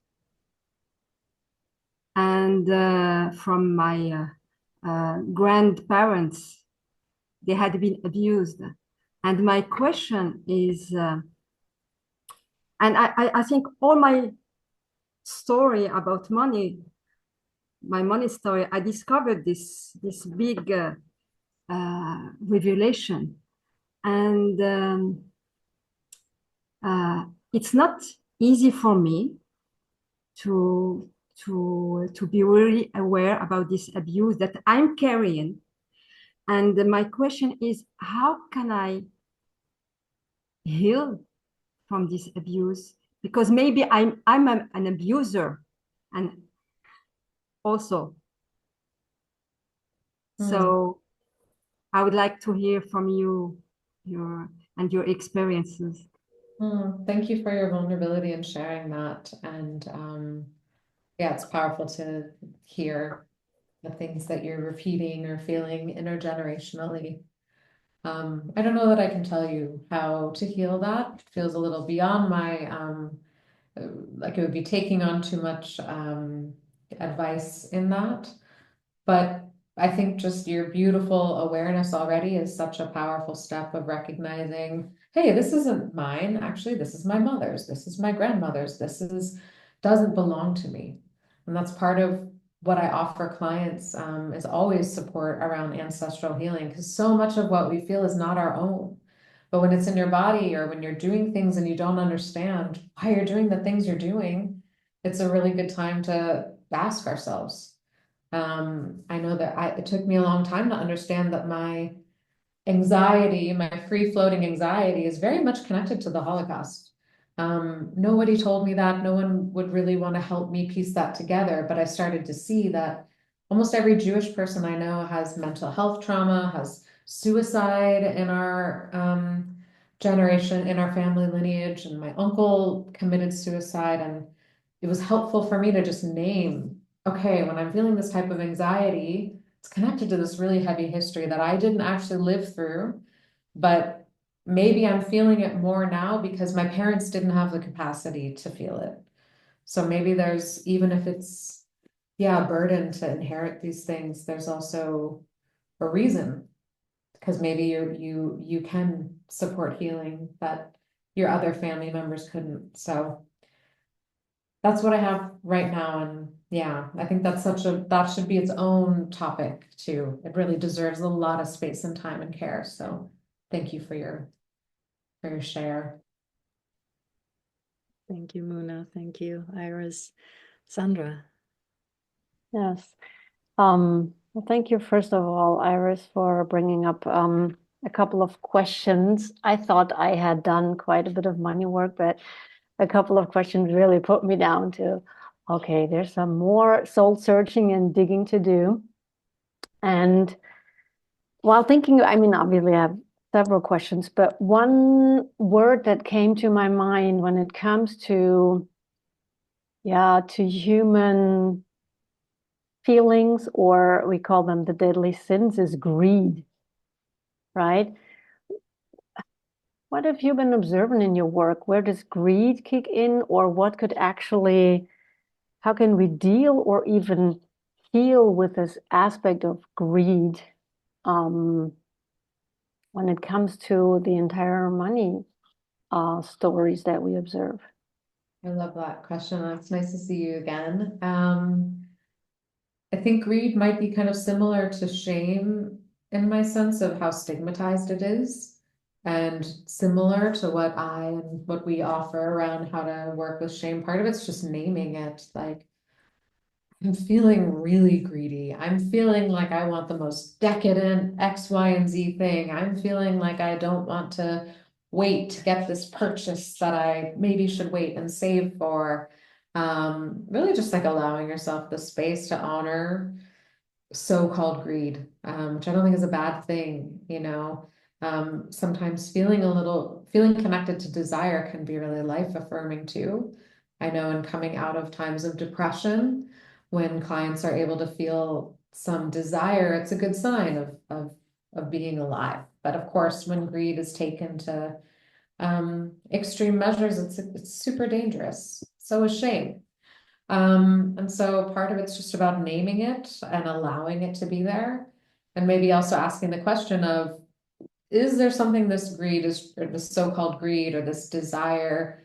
and from my grandparents, they had been abused. And my question is, and I think all my story about money, my money story, I discovered this big revelation. And it's not easy for me to be really aware about this abuse that I'm carrying. And my question is, how can I heal from this abuse? Because maybe I'm an abuser, and also. So I would like to hear from you, your experiences. Thank you for your vulnerability and sharing that. And yeah, it's powerful to hear the things that you're repeating or feeling intergenerationally. I don't know that I can tell you how to heal that. It feels a little beyond my like it would be taking on too much advice in that. But I think just your beautiful awareness already is such a powerful step of recognizing, hey, this isn't mine. Actually, this is my mother's. This is my grandmother's. Doesn't belong to me. And that's part of what I offer clients is always support around ancestral healing, because so much of what we feel is not our own. But when it's in your body or when you're doing things and you don't understand why you're doing the things you're doing, it's a really good time to ask ourselves. I know that it took me a long time to understand that my anxiety, my free floating anxiety is very much connected to the Holocaust. Nobody told me that. No one would really want to help me piece that together. But I started to see that almost every Jewish person I know has mental health trauma, has suicide in our generation, in our family lineage. And my uncle committed suicide. And it was helpful for me to just name, okay, when I'm feeling this type of anxiety, it's connected to this really heavy history that I didn't actually live through, but maybe I'm feeling it more now because my parents didn't have the capacity to feel it. So maybe there's, even if it's, yeah, a burden to inherit these things, there's also a reason, because maybe you can support healing that your other family members couldn't. So that's what I have right now. And yeah, I think that should be its own topic too. It really deserves a lot of space and time and care. So thank you for your share. Thank you, Muna. Thank you, Iris. Sandra. Yes. Well, thank you, first of all, Iris, for bringing up a couple of questions. I thought I had done quite a bit of money work, but a couple of questions really put me down to, okay, there's some more soul searching and digging to do. And while thinking, I mean, obviously I have several questions, but one word that came to my mind when it comes to, yeah, to human feelings, or we call them the deadly sins, is greed, right? What have you been observing in your work? Where does greed kick in, or what could actually, how can we deal or even heal with this aspect of greed when it comes to the entire money stories that we observe? I love that question. It's nice to see you again. I think greed might be kind of similar to shame in my sense of how stigmatized it is, and similar to what we offer around how to work with shame. Part of it's just naming it. Like, I'm feeling really greedy. I'm feeling like I want the most decadent X, Y, and Z thing. I'm feeling like I don't want to wait to get this purchase that I maybe should wait and save for. Really just like allowing yourself the space to honor so-called greed, which I don't think is a bad thing, you know. Sometimes feeling connected to desire can be really life affirming too. I know in coming out of times of depression, when clients are able to feel some desire, it's a good sign of being alive. But of course, when greed is taken to extreme measures, it's super dangerous. So is shame. And so part of it's just about naming it and allowing it to be there. And maybe also asking the question of, is there something this greed is, or this so-called greed or this desire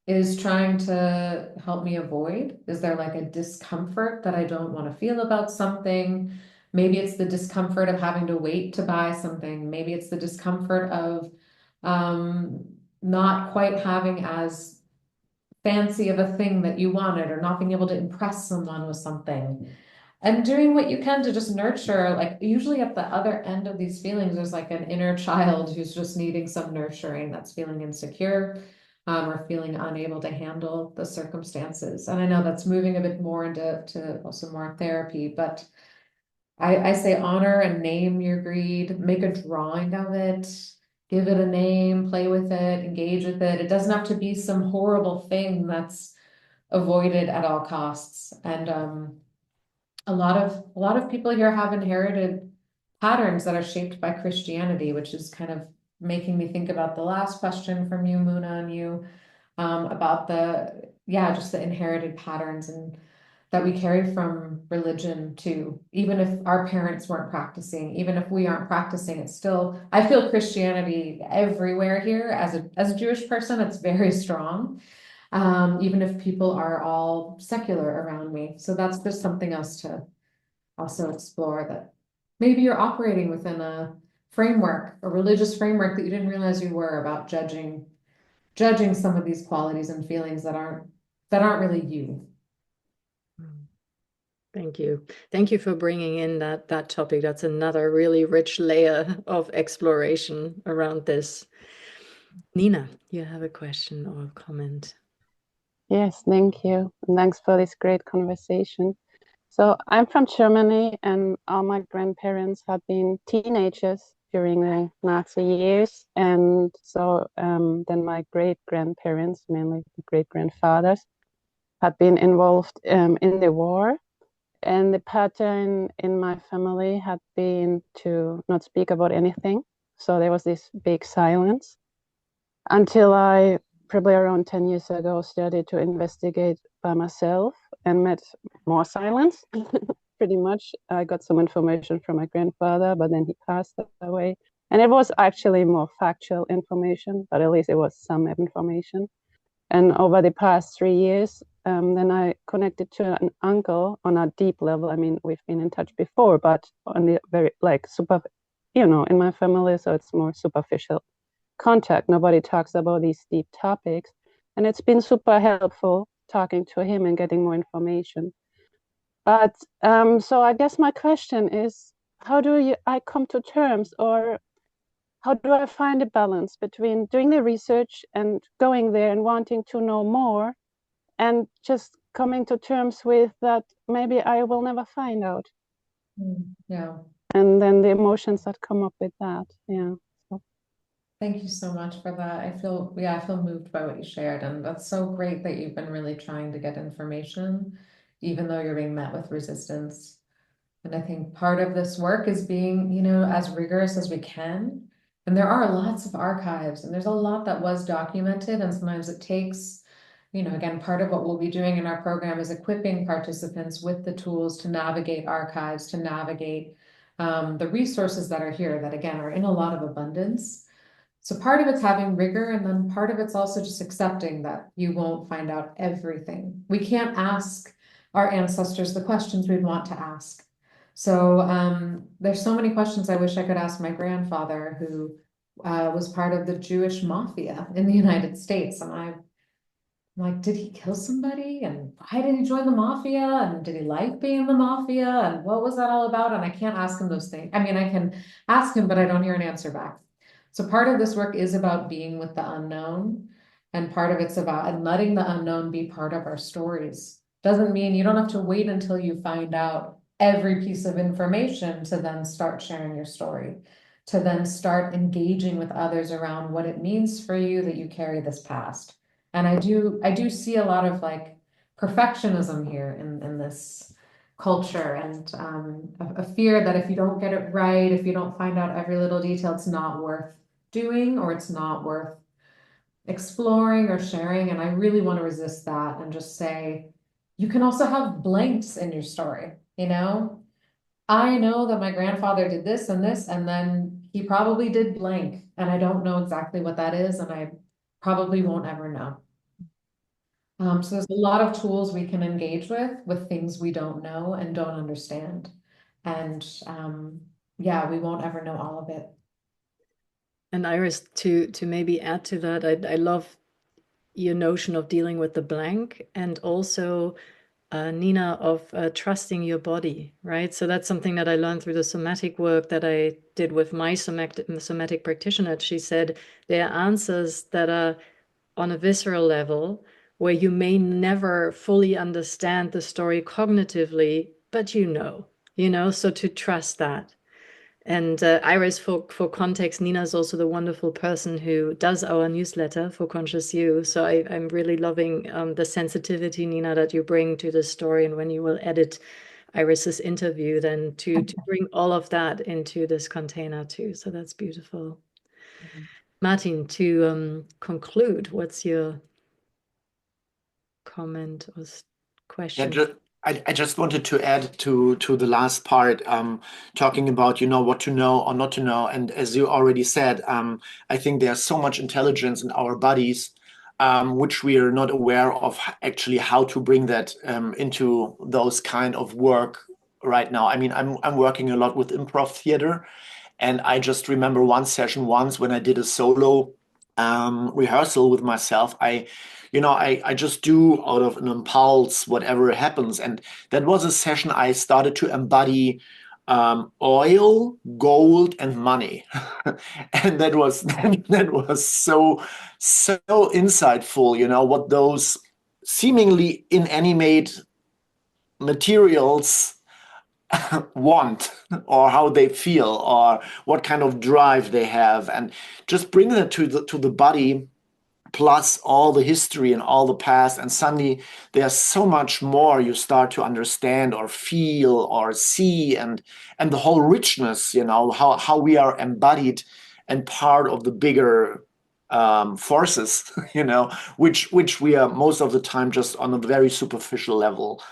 is trying to help me avoid? Is there like a discomfort that I don't want to feel about something? Maybe it's the discomfort of having to wait to buy something. Maybe it's the discomfort of not quite having as fancy of a thing that you wanted, or not being able to impress someone with something. And doing what you can to just nurture, like usually at the other end of these feelings, there's like an inner child who's just needing some nurturing, that's feeling insecure, or feeling unable to handle the circumstances. And I know that's moving a bit more into also more therapy, but I say honor and name your greed, make a drawing of it, give it a name, play with it, engage with it. It doesn't have to be some horrible thing that's avoided at all costs. And a lot of people here have inherited patterns that are shaped by Christianity, which is kind of making me think about the last question from you, Muna, and you, about just the inherited patterns and that we carry from religion too. Even if our parents weren't practicing, even if we aren't practicing, it's still, I feel Christianity everywhere here. As a Jewish person, it's very strong. Even if people are all secular around me. So that's just something else to also explore, that maybe you're operating within a framework, a religious framework that you didn't realize you were, about judging some of these qualities and feelings that aren't really you. Thank you. Thank you for bringing in that topic. That's another really rich layer of exploration around this. Nina, you have a question or a comment? Yes, thank you. And thanks for this great conversation. So I'm from Germany, and all my grandparents had been teenagers during the Nazi years. And so then my great-grandparents, mainly the great-grandfathers, had been involved in the war. And the pattern in my family had been to not speak about anything. So there was this big silence until I, probably around 10 years ago, started to investigate by myself and met more silence. Pretty much. I got some information from my grandfather, but then he passed away. And it was actually more factual information, but at least it was some information. And over the past 3 years, then I connected to an uncle on a deep level. I mean, we've been in touch before, but on the very, like, in my family, so it's more superficial contact. Nobody talks about these deep topics. And it's been super helpful talking to him and getting more information. But so I guess my question is, how do I come to terms, or how do I find a balance between doing the research and going there and wanting to know more, and just coming to terms with that maybe I will never find out? Yeah. And then the emotions that come up with that. Yeah. So. Thank you so much for that. I feel moved by what you shared, and that's so great that you've been really trying to get information, even though you're being met with resistance. And I think part of this work is being, as rigorous as we can. And there are lots of archives, and there's a lot that was documented, and sometimes it takes, again, part of what we'll be doing in our program is equipping participants with the tools to navigate archives, to navigate the resources that are here that, again, are in a lot of abundance. So part of it's having rigor, and then part of it's also just accepting that you won't find out everything. We can't ask our ancestors the questions we'd want to ask. So there's so many questions I wish I could ask my grandfather, who was part of the Jewish mafia in the United States. And I'm like, did he kill somebody? And why did he join the mafia? And did he like being in the mafia? And what was that all about? And I can't ask him those things. I mean, I can ask him, but I don't hear an answer back. So part of this work is about being with the unknown, and part of it's about and letting the unknown be part of our stories. Doesn't mean you don't have to wait until you find out every piece of information to then start sharing your story, to then start engaging with others around what it means for you that you carry this past. And I do see a lot of like perfectionism here in this culture, and a fear that if you don't get it right, if you don't find out every little detail, it's not worth doing, or it's not worth exploring or sharing. And I really want to resist that and just say, you can also have blanks in your story, you know? I know that my grandfather did this, and then he probably did blank, and I don't know exactly what that is, and I probably won't ever know. So there's a lot of tools we can engage with things we don't know and don't understand. And yeah, we won't ever know all of it. And Iris, to maybe add to that, I love your notion of dealing with the blank, and also Nina, of trusting your body, right? So that's something that I learned through the somatic work that I did with my somatic practitioner. She said there are answers that are on a visceral level where you may never fully understand the story cognitively, but you know, so to trust that. And Iris, for context, Nina is also the wonderful person who does our newsletter for Conscious You. So I'm really loving the sensitivity, Nina, that you bring to the story. And when you will edit Iris's interview, then to bring all of that into this container too. So that's beautiful. Martin, to conclude, what's your comment or question? Yeah, I just wanted to add to the last part, talking about, you know, what to know or not to know. And as you already said, I think there's so much intelligence in our bodies, which we are not aware of actually how to bring that into those kind of work right now. I mean, I'm working a lot with improv theater, and I just remember one session once when I did a solo rehearsal with myself. I just do out of an impulse whatever happens, and that was a session I started to embody oil, gold, and money, and that was so insightful. You know what those seemingly inanimate materials want, or how they feel, or what kind of drive they have, and just bring it to the body, plus all the history and all the past, and suddenly there's so much more you start to understand or feel or see, and the whole richness, you know, how we are embodied and part of the bigger forces, you know, which we are most of the time just on a very superficial level,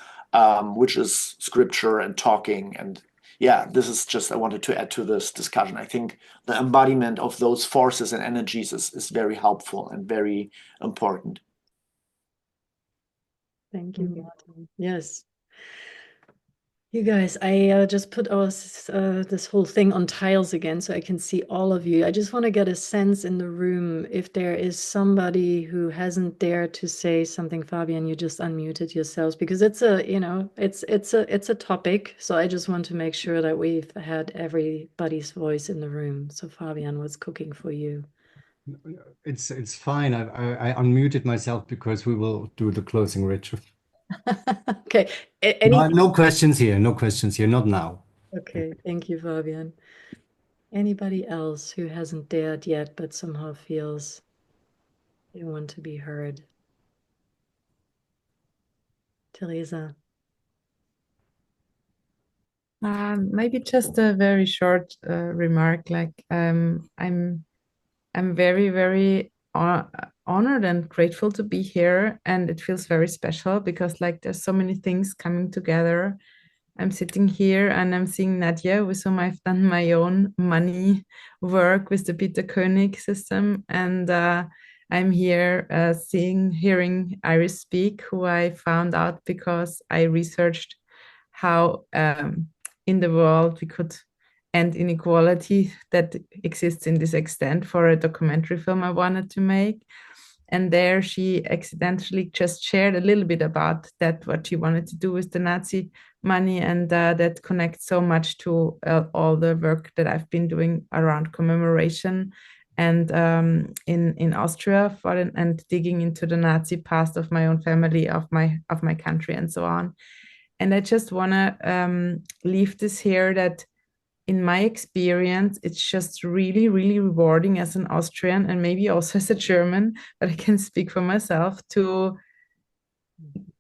which is scripture and talking. And yeah, this is just, I wanted to add to this discussion. I think the embodiment of those forces and energies is very helpful and very important. Thank you, Martin. Yes. You guys, I just put this whole thing on tiles again so I can see all of you. I just want to get a sense in the room if there is somebody who hasn't dared to say something. Fabian, you just unmuted yourselves, because it's a topic. So I just want to make sure that we've had everybody's voice in the room. So Fabian, what's cooking for you? It's fine. I unmuted myself because we will do the closing ritual. Okay. No questions here. No questions here. Not now. Okay. Thank you, Fabian. Anybody else who hasn't dared yet, but somehow feels they want to be heard? Teresa. Maybe just a very short remark. Like I'm very, very honored and grateful to be here, and it feels very special because like there's so many things coming together. I'm sitting here and I'm seeing Nadja, with whom I've done my own money work with the Peter Koenig system, and I'm here hearing Iris speak, who I found out because I researched how in the world we could end inequality that exists in this extent for a documentary film I wanted to make. And there she accidentally just shared a little bit about that, what she wanted to do with the Nazi money, and that connects so much to all the work that I've been doing around commemoration and in Austria and digging into the Nazi past of my own family, of my country, and so on. And I just want to leave this here that in my experience, it's just really, really rewarding as an Austrian and maybe also as a German, but I can speak for myself, to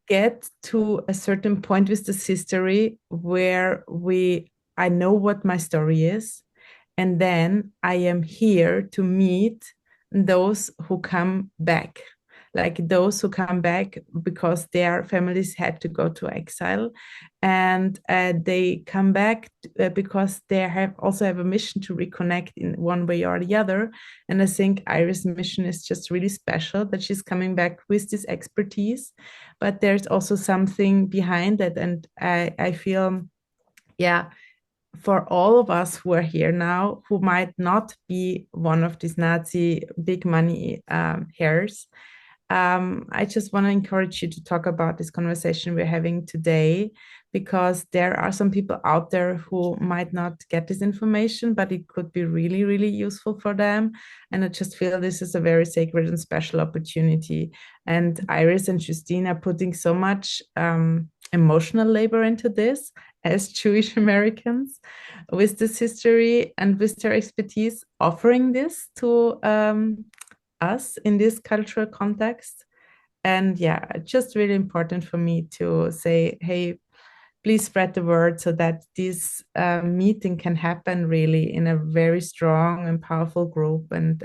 get to a certain point with this history where I know what my story is. And then I am here to meet those who come back, like those who come back because their families had to go to exile, and they come back because they also have a mission to reconnect in one way or the other. And I think Iris' mission is just really special, that she's coming back with this expertise, but there's also something behind it. And I feel, yeah, for all of us who are here now, who might not be one of these Nazi big money heirs, I just want to encourage you to talk about this conversation we're having today, because there are some people out there who might not get this information, but it could be really, really useful for them. And I just feel this is a very sacred and special opportunity. And Iris and Justine are putting so much emotional labor into this as Jewish Americans, with this history and with their expertise, offering this to us in this cultural context. And yeah, just really important for me to say, hey, please spread the word so that this meeting can happen really in a very strong and powerful group. And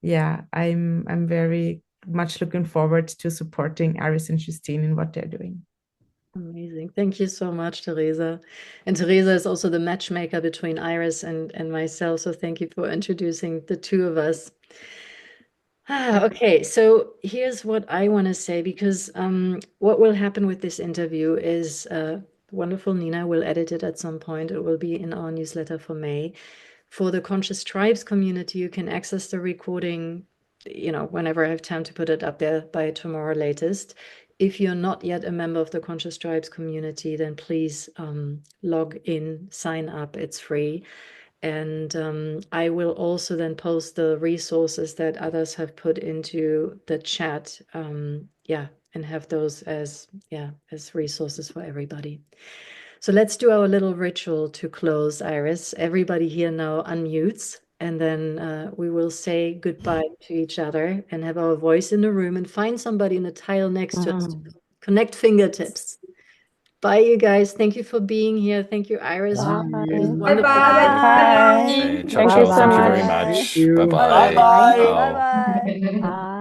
yeah, I'm very much looking forward to supporting Iris and Justine in what they're doing. Amazing. Thank you so much, Teresa. And Teresa is also the matchmaker between Iris and myself. So thank you for introducing the two of us. Okay, so here's what I want to say, because what will happen with this interview is wonderful Nina will edit it at some point. It will be in our newsletter for May. For the Conscious Tribes community, you can access the recording, whenever I have time to put it up there, by tomorrow latest. If you're not yet a member of the Conscious Tribes community, then please log in, sign up. It's free. And I will also then post the resources that others have put into the chat, and have those as resources for everybody. So let's do our little ritual to close, Iris. Everybody here now unmutes, and then we will say goodbye to each other and have our voice in the room, and find somebody in the tile next to us to connect fingertips. Bye, you guys. Thank you for being here. Thank you, Iris. Bye. Wonderful. Bye. Ciao, Thank you ciao. so Thank you very much. much. Thank you. Bye-bye. Bye-bye. Ciao. Bye.